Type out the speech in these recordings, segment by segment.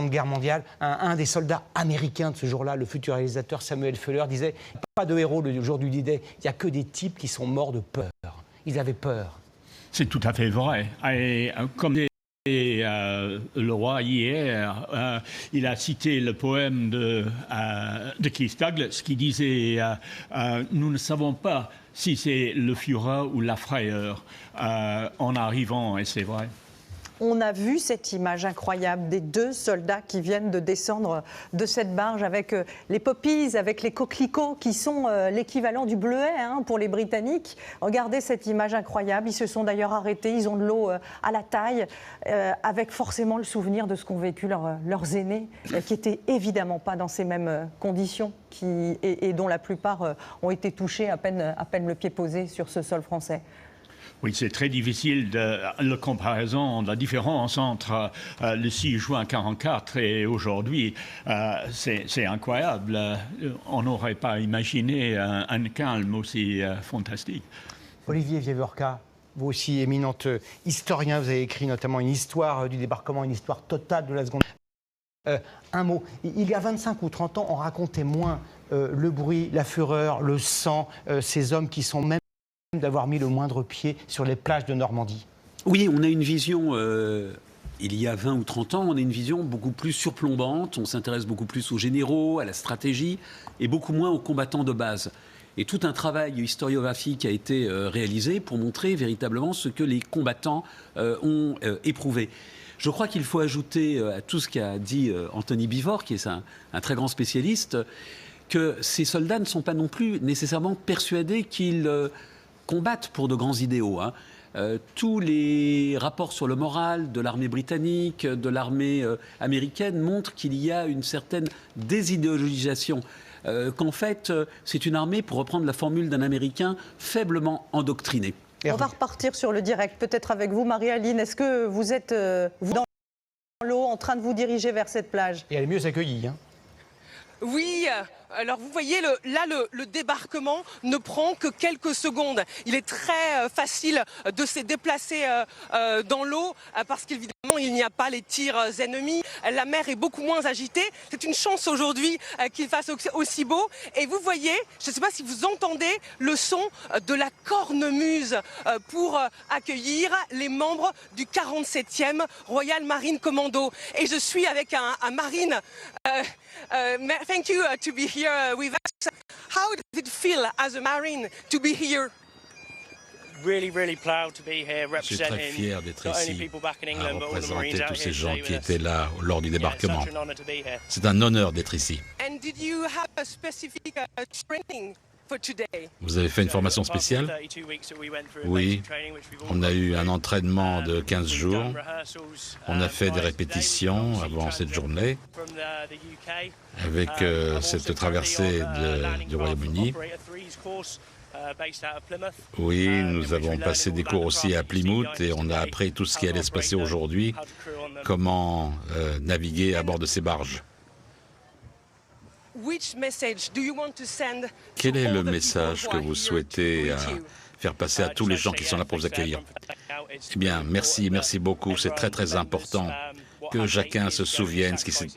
Guerre mondiale, un des soldats américains de ce jour-là, le futur réalisateur Samuel Fuller, disait « Pas de héros le jour du D-Day, il n'y a que des types qui sont morts de peur. » Ils avaient peur. C'est tout à fait vrai. Et comme le roi hier, il a cité le poème de Keith Douglas qui disait nous ne savons pas si c'est le fureur ou la frayeur en arrivant, et c'est vrai. On a vu cette image incroyable des deux soldats qui viennent de descendre de cette barge avec les poppies, avec les coquelicots qui sont l'équivalent du bleuet pour les Britanniques. Regardez cette image incroyable. Ils se sont d'ailleurs arrêtés, ils ont de l'eau à la taille, avec forcément le souvenir de ce qu'ont vécu leurs aînés, qui n'étaient évidemment pas dans ces mêmes conditions et dont la plupart ont été touchés à peine le pied posé sur ce sol français. Oui, c'est très difficile la comparaison, la différence entre le 6 juin 1944 et aujourd'hui. C'est incroyable. On n'aurait pas imaginé un calme aussi fantastique. Olivier Viévorka, vous aussi éminente historien, vous avez écrit notamment une histoire du débarquement, une histoire totale de la Seconde. Un mot, il y a 25 ou 30 ans, on racontait moins le bruit, la fureur, le sang, ces hommes qui sont même d'avoir mis le moindre pied sur les plages de Normandie. Oui, on a une vision, il y a 20 ou 30 ans, on a une vision beaucoup plus surplombante, on s'intéresse beaucoup plus aux généraux, à la stratégie, et beaucoup moins aux combattants de base. Et tout un travail historiographique a été réalisé pour montrer véritablement ce que les combattants ont éprouvé. Je crois qu'il faut ajouter à tout ce qu'a dit Anthony Bivort, qui est un très grand spécialiste, que ces soldats ne sont pas non plus nécessairement persuadés qu'ils combattent pour de grands idéaux. Tous les rapports sur le moral de l'armée britannique, de l'armée américaine montrent qu'il y a une certaine désidéologisation. Qu'en fait, c'est une armée, pour reprendre la formule d'un Américain, faiblement endoctrinée. On va repartir sur le direct, peut-être avec vous, Marie-Aline. Est-ce que vous êtes vous dans l'eau en train de vous diriger vers cette plage? Et elle est mieux accueillie. Oui, alors vous voyez, le débarquement ne prend que quelques secondes. Il est très facile de se déplacer dans l'eau parce qu'évidemment, il n'y a pas les tirs ennemis. La mer est beaucoup moins agitée. C'est une chance aujourd'hui qu'il fasse aussi beau. Et vous voyez, je ne sais pas si vous entendez le son de la cornemuse pour accueillir les membres du 47e Royal Marine Commando. Et je suis avec un marine. Thank you to be here with us. How did it feel as a Marine to be here? Really proud to be here Je suis très fier d'être ici, à représenter tous ces gens qui étaient là lors du débarquement. C'est un honneur d'être ici. And did you have a specific training for today? Vous avez fait une formation spéciale? Oui, on a eu un entraînement de 15 jours. On a fait des répétitions avant cette journée avec cette traversée du Royaume-Uni. Oui, nous avons passé des cours aussi à Plymouth et on a appris tout ce qui allait se passer aujourd'hui, comment naviguer à bord de ces barges. Quel est le message que vous souhaitez faire passer à tous les gens qui sont là pour vous accueillir? Eh bien, merci beaucoup, c'est très important que chacun se souvienne ce qui s'est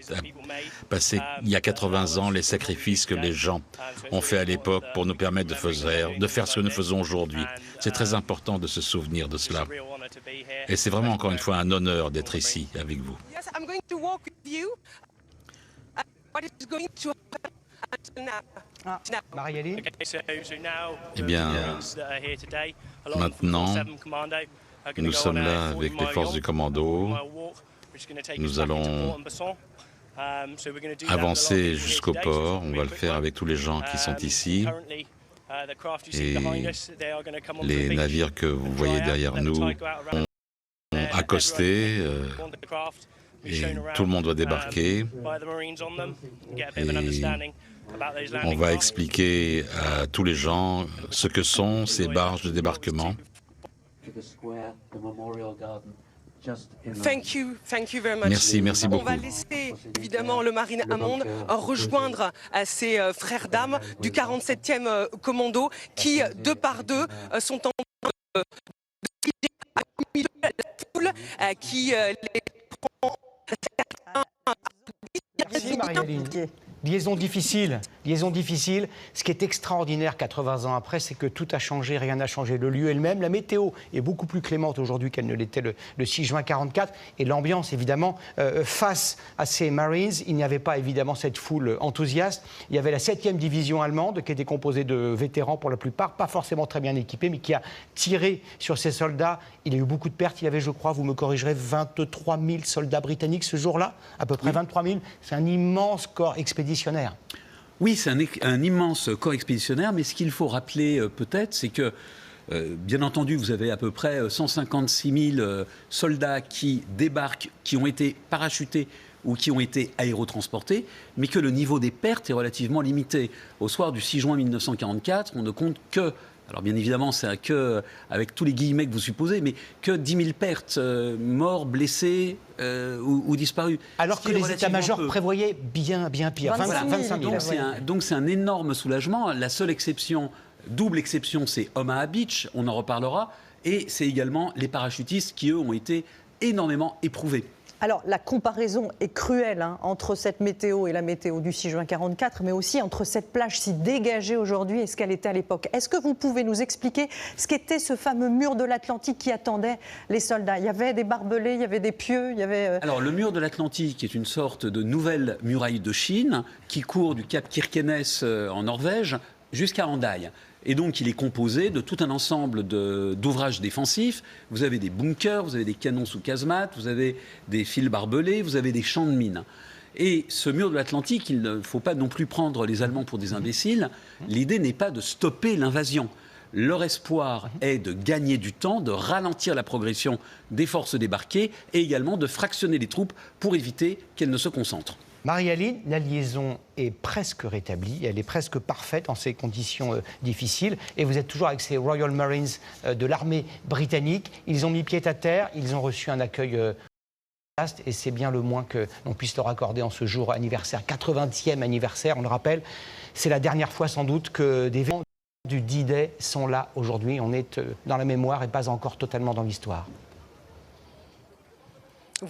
passé il y a 80 ans, les sacrifices que les gens ont fait à l'époque pour nous permettre de faire ce que nous faisons aujourd'hui. C'est très important de se souvenir de cela. Et c'est vraiment encore une fois un honneur d'être ici avec vous. Marie-Aline? Eh bien, maintenant, nous sommes là avec les forces du commando. Nous allons avancer jusqu'au port. On va le faire avec tous les gens qui sont ici. Et les navires que vous voyez derrière nous ont accosté. Et tout le monde va débarquer. Et on va expliquer à tous les gens ce que sont ces barges de débarquement. Merci beaucoup. On va laisser évidemment le marine Hammond rejoindre ses frères d'armes du 47e Commando qui, deux par deux, sont en train de la foule qui les prend Merci Marie-Aline. Liaison difficile. Ce qui est extraordinaire 80 ans après, c'est que tout a changé, rien n'a changé. Le lieu est le même. La météo est beaucoup plus clémente aujourd'hui qu'elle ne l'était le 6 juin 1944. Et l'ambiance, évidemment, face à ces Marines, il n'y avait pas évidemment cette foule enthousiaste. Il y avait la 7e division allemande qui était composée de vétérans pour la plupart, pas forcément très bien équipés, mais qui a tiré sur ces soldats. Il y a eu beaucoup de pertes. Il y avait, je crois, vous me corrigerez, 23 000 soldats britanniques ce jour-là, à peu près 23 000. C'est un immense corps expéditionnaire. Oui, c'est un immense corps expéditionnaire, mais ce qu'il faut rappeler peut-être, c'est que, bien entendu, vous avez à peu près 156 000 soldats qui débarquent, qui ont été parachutés ou qui ont été aérotransportés, mais que le niveau des pertes est relativement limité. Au soir du 6 juin 1944, on ne compte que, alors bien évidemment, c'est que, avec tous les guillemets que vous supposez, mais que 10 000 pertes, morts, blessés ou disparus. Alors que les états-majors prévoyaient bien pire, 25 000. Donc c'est un énorme soulagement. La seule exception, double exception, c'est Omaha Beach, on en reparlera, et c'est également les parachutistes qui, eux, ont été énormément éprouvés. Alors, la comparaison est cruelle entre cette météo et la météo du 6 juin 1944, mais aussi entre cette plage si dégagée aujourd'hui et ce qu'elle était à l'époque. Est-ce que vous pouvez nous expliquer ce qu'était ce fameux mur de l'Atlantique qui attendait les soldats? Il y avait des barbelés, il y avait des pieux, il y avait... Alors, le mur de l'Atlantique est une sorte de nouvelle muraille de Chine qui court du cap Kirkenes en Norvège jusqu'à Hendaye. Et donc, il est composé de tout un ensemble d'ouvrages défensifs. Vous avez des bunkers, vous avez des canons sous casemate, vous avez des fils barbelés, vous avez des champs de mines. Et ce mur de l'Atlantique, il ne faut pas non plus prendre les Allemands pour des imbéciles. L'idée n'est pas de stopper l'invasion. Leur espoir est de gagner du temps, de ralentir la progression des forces débarquées et également de fractionner les troupes pour éviter qu'elles ne se concentrent. Marie-Aline, la liaison est presque rétablie, elle est presque parfaite en ces conditions difficiles. Et vous êtes toujours avec ces Royal Marines de l'armée britannique. Ils ont mis pied à terre, ils ont reçu un accueil vaste et c'est bien le moins que l'on puisse leur accorder en ce jour anniversaire, 80e anniversaire, on le rappelle. C'est la dernière fois sans doute que des événements du D-Day sont là aujourd'hui. On est dans la mémoire et pas encore totalement dans l'histoire.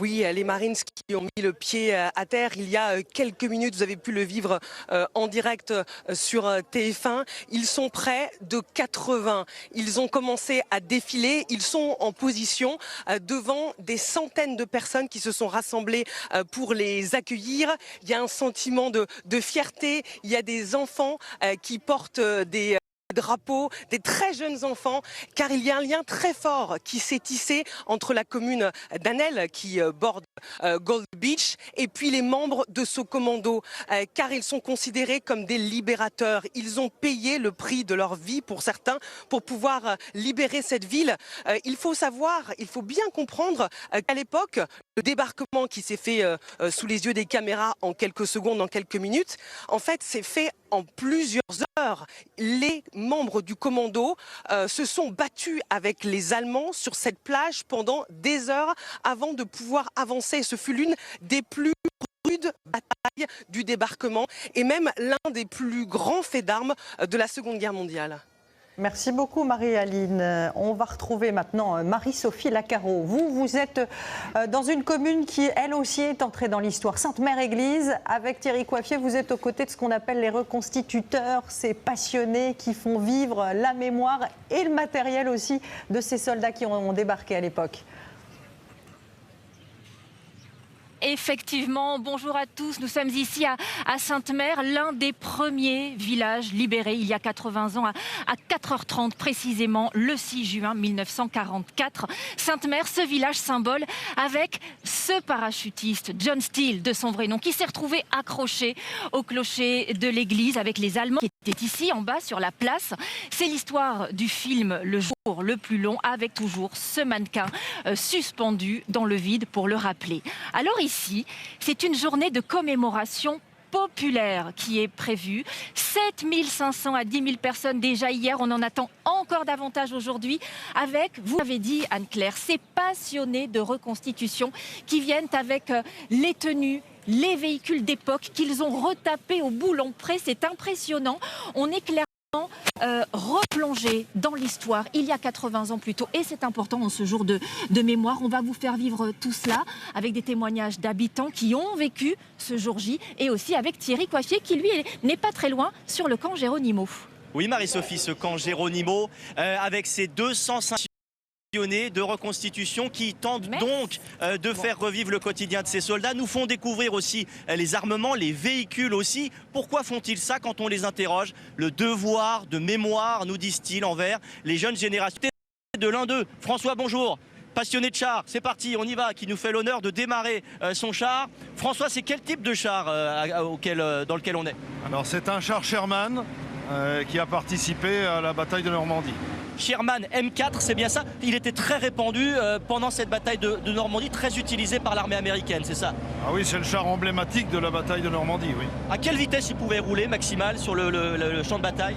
Oui, les Marines qui ont mis le pied à terre il y a quelques minutes, vous avez pu le vivre en direct sur TF1. Ils sont près de 80. Ils ont commencé à défiler. Ils sont en position devant des centaines de personnes qui se sont rassemblées pour les accueillir. Il y a un sentiment de fierté. Il y a des enfants qui portent des drapeaux, des très jeunes enfants, car il y a un lien très fort qui s'est tissé entre la commune d'Anel, qui borde Gold Beach, et puis les membres de ce commando, car ils sont considérés comme des libérateurs. Ils ont payé le prix de leur vie, pour certains, pour pouvoir libérer cette ville. Il faut savoir, il faut bien comprendre qu'à l'époque, le débarquement qui s'est fait sous les yeux des caméras en quelques secondes, en quelques minutes, en fait, c'est fait en plusieurs heures. Les membres du commando se sont battus avec les Allemands sur cette plage pendant des heures avant de pouvoir avancer. Ce fut l'une des plus rudes batailles du débarquement et même l'un des plus grands faits d'armes de la Seconde Guerre mondiale. Merci beaucoup Marie-Aline. On va retrouver maintenant Marie-Sophie Lacaro. Vous êtes dans une commune qui, elle aussi, est entrée dans l'histoire. Sainte-Mère-Église, avec Thierry Coiffier, vous êtes aux côtés de ce qu'on appelle les reconstituteurs, ces passionnés qui font vivre la mémoire et le matériel aussi de ces soldats qui ont débarqué à l'époque. Effectivement, bonjour à tous. Nous sommes ici à Sainte-Mère, l'un des premiers villages libérés il y a 80 ans, à 4h30 précisément, le 6 juin 1944. Sainte-Mère, ce village symbole avec ce parachutiste, John Steele, de son vrai nom, qui s'est retrouvé accroché au clocher de l'église avec les Allemands qui étaient ici en bas sur la place. C'est l'histoire du film Le jour le plus long, avec toujours ce mannequin suspendu dans le vide pour le rappeler. Alors ici, c'est une journée de commémoration populaire qui est prévue. 7 500 à 10 000 personnes déjà hier. On en attend encore davantage aujourd'hui avec, vous l'avez dit Anne-Claire, ces passionnés de reconstitution qui viennent avec les tenues, les véhicules d'époque qu'ils ont retapés au boulon près. C'est impressionnant. On est clairement replonger dans l'histoire il y a 80 ans plus tôt. Et c'est important en ce jour de mémoire. On va vous faire vivre tout cela avec des témoignages d'habitants qui ont vécu ce jour J et aussi avec Thierry Coiffier qui lui n'est pas très loin sur le camp Géronimo. Oui Marie-Sophie, ce camp Géronimo avec ses 205 de reconstitution qui tentent donc de faire revivre le quotidien de ces soldats, nous font découvrir aussi les armements, les véhicules aussi. Pourquoi font-ils ça quand on les interroge? Le devoir de mémoire, nous disent-ils, envers les jeunes générations. De l'un d'eux, François, bonjour. Passionné de char, c'est parti, on y va, qui nous fait l'honneur de démarrer son char. François, c'est quel type de char dans lequel on est? Alors c'est un char Sherman qui a participé à la bataille de Normandie. Sherman M4, c'est bien ça. Il était très répandu pendant cette bataille de Normandie, très utilisé par l'armée américaine, c'est ça? Ah oui, c'est le char emblématique de la bataille de Normandie, oui. À quelle vitesse il pouvait rouler maximale sur le champ de bataille?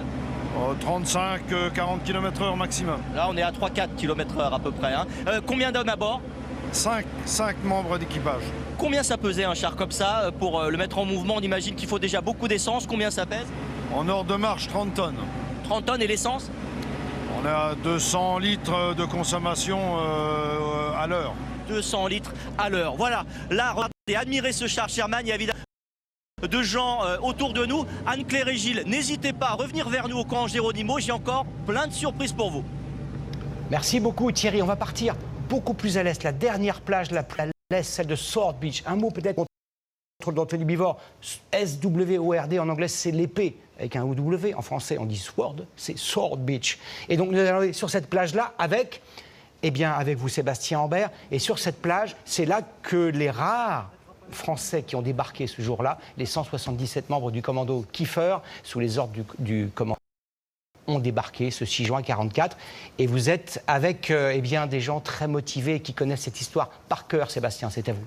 35-40 km/h maximum. Là, on est à 3-4 km/h à peu près. Hein. Combien d'hommes à bord? 5 membres d'équipage. Combien ça pesait un char comme ça? Pour le mettre en mouvement, on imagine qu'il faut déjà beaucoup d'essence. Combien ça pèse? En heure de marche, 30 tonnes. 30 tonnes et l'essence? On est à 200 litres de consommation à l'heure. 200 litres à l'heure. Voilà, là, regardez, admirez ce char Sherman, il y a évidemment de gens autour de nous. Anne-Claire et Gilles, n'hésitez pas à revenir vers nous au camp Géronimo, j'ai encore plein de surprises pour vous. Merci beaucoup Thierry, on va partir beaucoup plus à l'est, la dernière plage, la plus à l'est, celle de Sword Beach. Un mot peut-être d'Anthony Bivor, S-W-O-R-D en anglais c'est l'épée, avec un O-W, en français on dit Sword, c'est Sword Beach. Et donc nous allons aller sur cette plage-là avec, avec vous Sébastien Ambert, et sur cette plage, c'est là que les rares Français qui ont débarqué ce jour-là, les 177 membres du commando Kiefer, sous les ordres du commandant, ont débarqué ce 6 juin 1944. Et vous êtes avec des gens très motivés qui connaissent cette histoire par cœur. Sébastien, c'est à vous.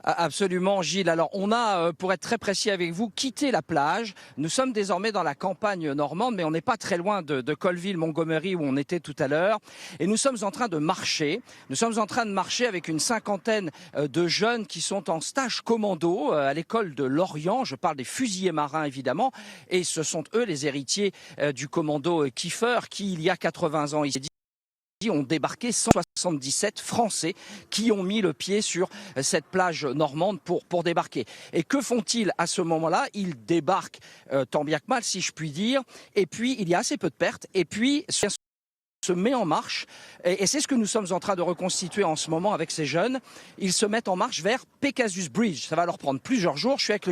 Absolument, Gilles. Alors, on a, pour être très précis avec vous, quitté la plage. Nous sommes désormais dans la campagne normande, mais on n'est pas très loin de Colville, Montgomery, où on était tout à l'heure. Et nous sommes en train de marcher. Nous sommes en train de marcher avec une cinquantaine de jeunes qui sont en stage commando à l'école de Lorient. Je parle des fusiliers marins, évidemment. Et ce sont eux les héritiers du commando Kiefer, qui, il y a 80 ans, ici, ont débarqué 177 Français qui ont mis le pied sur cette plage normande pour débarquer. Et que font-ils à ce moment-là? Ils débarquent tant bien que mal, si je puis dire, et puis il y a assez peu de pertes, et puis se met en marche, et c'est ce que nous sommes en train de reconstituer en ce moment avec ces jeunes. Ils se mettent en marche vers Pegasus Bridge. Ça va leur prendre plusieurs jours. Je suis avec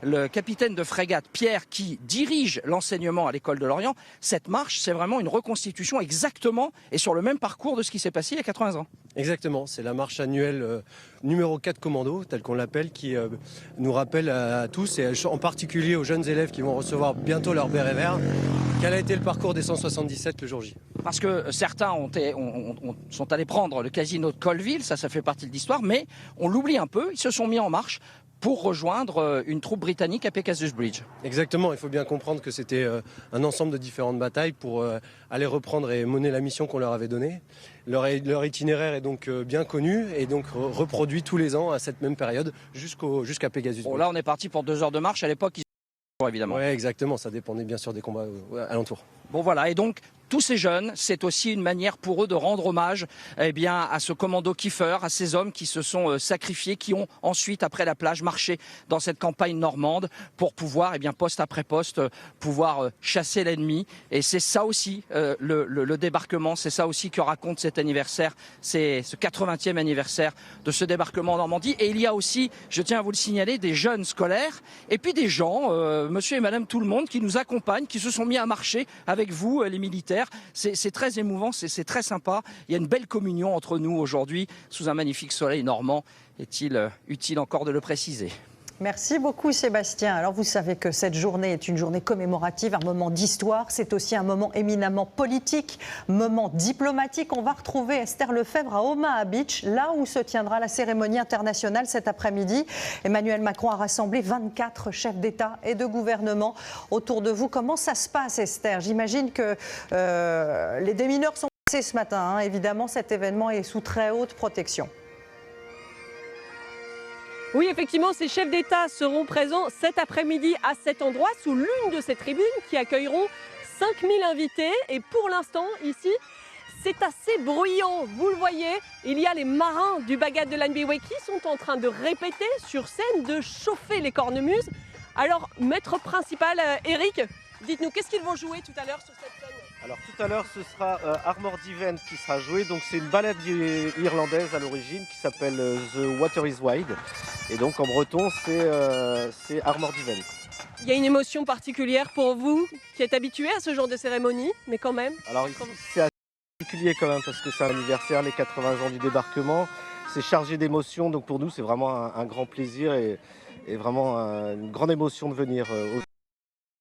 le capitaine de frégate Pierre qui dirige l'enseignement à l'école de Lorient. Cette marche, c'est vraiment une reconstitution exactement et sur le même parcours de ce qui s'est passé il y a 80 ans. Exactement, c'est la marche annuelle numéro 4 commando, telle qu'on l'appelle, qui nous rappelle à tous, et en particulier aux jeunes élèves qui vont recevoir bientôt leur béret vert, quel a été le parcours des 177 le jour J. Parce que certains sont allés prendre le casino de Colville, ça fait partie de l'histoire, mais on l'oublie un peu, ils se sont mis en marche pour rejoindre une troupe britannique à Pegasus Bridge. Exactement, il faut bien comprendre que c'était un ensemble de différentes batailles pour aller reprendre et mener la mission qu'on leur avait donnée. Leur itinéraire est donc bien connu et donc reproduit tous les ans à cette même période jusqu'à Pegasus Bridge. Bon, là on est parti pour 2 heures de marche, à l'époque évidemment. Oui, exactement, ça dépendait bien sûr des combats alentours. Bon voilà, et donc tous ces jeunes, c'est aussi une manière pour eux de rendre hommage à ce commando Kiefer, à ces hommes qui se sont sacrifiés, qui ont ensuite, après la plage, marché dans cette campagne normande pour pouvoir, poste après poste, pouvoir chasser l'ennemi. Et c'est ça aussi, le débarquement, c'est ça aussi que raconte cet anniversaire, c'est ce 80e anniversaire de ce débarquement en Normandie. Et il y a aussi, je tiens à vous le signaler, des jeunes scolaires et puis des gens, monsieur et madame tout le monde, qui nous accompagnent, qui se sont mis à marcher avec vous, les militaires. C'est très émouvant, c'est très sympa. Il y a une belle communion entre nous aujourd'hui, sous un magnifique soleil normand. Est-il utile encore de le préciser? Merci beaucoup Sébastien. Alors vous savez que cette journée est une journée commémorative, un moment d'histoire. C'est aussi un moment éminemment politique, moment diplomatique. On va retrouver Esther Lefebvre à Omaha Beach, là où se tiendra la cérémonie internationale cet après-midi. Emmanuel Macron a rassemblé 24 chefs d'État et de gouvernement autour de vous. Comment ça se passe Esther? J'imagine que les démineurs sont passés ce matin. Évidemment, cet événement est sous très haute protection. Oui, effectivement, ces chefs d'État seront présents cet après-midi à cet endroit, sous l'une de ces tribunes qui accueilleront 5000 invités. Et pour l'instant, ici, c'est assez bruyant. Vous le voyez, il y a les marins du Bagad de Lanbiwe qui sont en train de répéter sur scène, de chauffer les cornemuses. Alors, maître principal, Eric, dites-nous, qu'est-ce qu'ils vont jouer tout à l'heure sur cette scène? Alors tout à l'heure, ce sera Armored Event qui sera joué. Donc c'est une ballade irlandaise à l'origine qui s'appelle The Water is Wide. Et donc en breton, c'est Armored Event. Il y a une émotion particulière pour vous qui êtes habitué à ce genre de cérémonie, mais quand même. Alors c'est assez particulier quand même parce que c'est un anniversaire, les 80 ans du débarquement. C'est chargé d'émotions, donc pour nous c'est vraiment un grand plaisir et vraiment une grande émotion de venir.